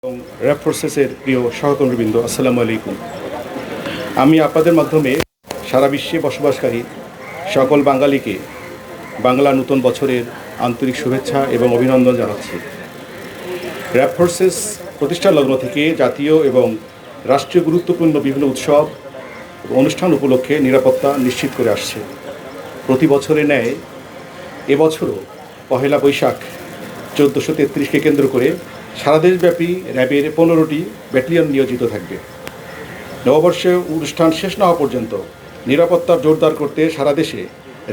এবং র্যাব ফোর্সেসের প্রিয় সহকর্মীবৃন্দ, আসসালামু আলাইকুম। আমি আপনাদের মাধ্যমে সারা বিশ্বে বসবাসকারী সকল বাঙালিকে বাংলা নতুন বছরের আন্তরিক শুভেচ্ছা এবং অভিনন্দন জানাচ্ছি। র্যাব ফোর্সেস প্রতিষ্ঠা লগ্ন থেকে জাতীয় এবং রাষ্ট্রীয় গুরুত্বপূর্ণ বিভিন্ন উৎসব অনুষ্ঠান উপলক্ষে নিরাপত্তা নিশ্চিত করে আসছে। প্রতি বছরের ন্যায় এবছরও পহেলা বৈশাখ 1433কে কেন্দ্র করে সারা দেশব্যাপী র্যাবের 15টি ব্যাটালিয়ন নিয়োজিত থাকবে। নববর্ষে অনুষ্ঠান শেষ না হওয়া পর্যন্ত নিরাপত্তা জোরদার করতে সারা দেশে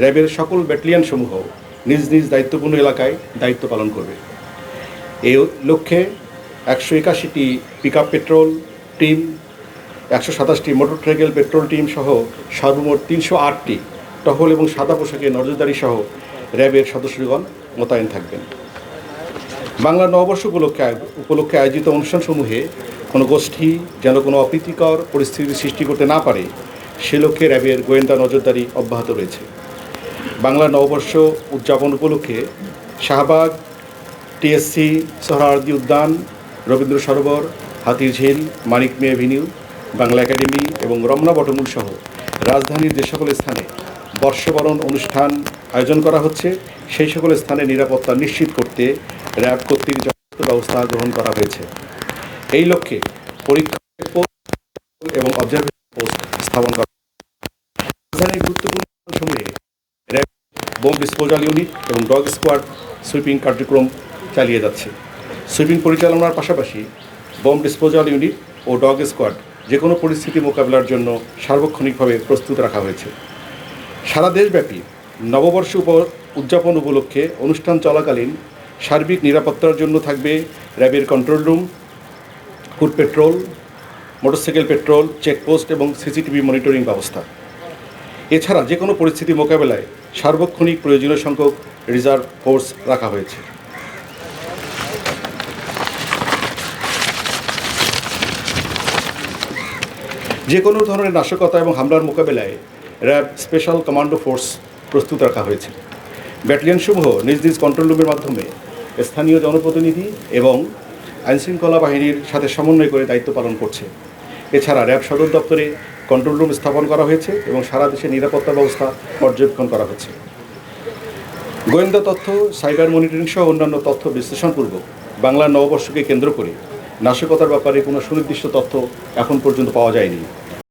র্যাবের সকল ব্যাটালিয়নসমূহ নিজ নিজ দায়িত্বপূর্ণ এলাকায় দায়িত্ব পালন করবে। এই লক্ষ্যে 181টি পিকআপ পেট্রোল টিম, 127টি মোটর সাইকেল পেট্রোল টিম সহ সর্বমোট 308টি টহল এবং সাদা পোশাকে নজরদারি সহ র্যাবের সদস্যগণ মোতায়েন থাকবেন। বাংলা নববর্ষ উপলক্ষে আয়োজিত অনুষ্ঠানসমূহে কোনো গোষ্ঠী যেন কোনো অপ্রীতিকর পরিস্থিতি সৃষ্টি করতে না পারে সে লক্ষ্যে র্যাবের গোয়েন্দা নজরদারি অব্যাহত রয়েছে। বাংলা নববর্ষ উদযাপন উপলক্ষে শাহবাগ, টিএসসি, সোহরাওয়ার্দী উদ্যান, রবীন্দ্র সরোবর, হাতিরঝিল, মানিক মে এভিনিউ, বাংলা একাডেমি এবং রমনা বটমূল সহ রাজধানীর যে সকল স্থানে বর্ষবরণ অনুষ্ঠান আয়োজন করা হচ্ছে সেই সকল স্থানে নিরাপত্তা নিশ্চিত করতে র্যাব কর্তৃক যথাযথ ব্যবস্থা গ্রহণ করা হয়েছে। এই লক্ষ্যে পরীক্ষা এবং অবজারভেশন পোস্ট স্থাপন করা। রাজধানীর গুরুত্বপূর্ণ সময়ে র্যাব বোম ডিসপোজাল ইউনিট এবং ডগ স্কোয়াড সুইপিং কার্যক্রম চালিয়ে যাচ্ছে। সুইপিং পরিচালনার পাশাপাশি বোম ডিসপোজাল ইউনিট ও ডগ স্কোয়াড যে কোনো পরিস্থিতি মোকাবেলার জন্য সার্বক্ষণিকভাবে প্রস্তুত রাখা হয়েছে। সারা দেশব্যাপী নববর্ষ উদযাপন উপলক্ষে অনুষ্ঠান চলাকালীন সার্বিক নিরাপত্তার জন্য থাকবে র্যাবের control room, foot petrol, motorcycle petrol, checkpost এবং সিসিটিভি মনিটরিং ব্যবস্থা। এছাড়া যে কোনো পরিস্থিতি মোকাবেলায় সার্বক্ষণিক প্রয়োজনীয় সংখ্যক রিজার্ভ ফোর্স রাখা হয়েছে। যে কোনো ধরনের নাশকতা এবং হামলার মোকাবেলায় র্যাব স্পেশাল কমান্ডো ফোর্স প্রস্তুত রাখা হয়েছে। ব্যাটালিয়নসমূহ নিজ নিজ কন্ট্রোল রুমের মাধ্যমে স্থানীয় জনপ্রতিনিধি এবং আইনশৃঙ্খলা বাহিনীর সাথে সমন্বয় করে দায়িত্ব পালন করছে। এছাড়া র্যাব সদর দপ্তরে কন্ট্রোল রুম স্থাপন করা হয়েছে এবং সারা দেশে নিরাপত্তা ব্যবস্থা পর্যবেক্ষণ করা হচ্ছে। গোয়েন্দা তথ্য, সাইবার মনিটরিং সহ অন্যান্য তথ্য বিশ্লেষণপূর্বক বাংলা নববর্ষকে কেন্দ্র করে নাশকতার ব্যাপারে কোনো সুনির্দিষ্ট তথ্য এখন পর্যন্ত পাওয়া যায়নি।